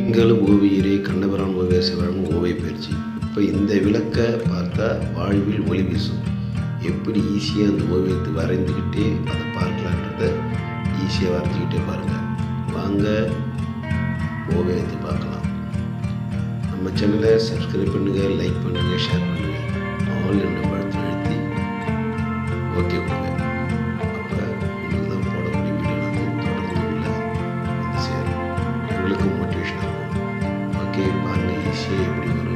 எங்களும் ஓவியரே கண்ணபிரான் ஓவிய சிவரான் ஓவிய பயிற்சி. இப்போ இந்த விளக்கை பார்த்தா வாழ்வில் ஒளி வீசும். எப்படி ஈஸியாக அந்த ஓவியத்தை வரைந்துக்கிட்டே அதை பார்க்கலான்றத ஈஸியாக வரைஞ்சிக்கிட்டே பாருங்கள். வாங்க ஓவியத்தை பார்க்கலாம். நம்ம சேனலை சப்ஸ்கிரைப் பண்ணுங்கள், லைக் பண்ணுங்கள், ஷேர் பண்ணுங்கள். ஆல் என்ற படத்தை அழுத்தி ஓகே கொடுங்க. அப்போ உங்களுக்கு தான் போடக்கூடிய வீடியோ தொடர்ந்து வந்து சேரும். உங்களுக்கு மோட்டிவேஷன் ஆகும். ஓகே பாருங்கள், ஈஸியாக எப்படி வரும்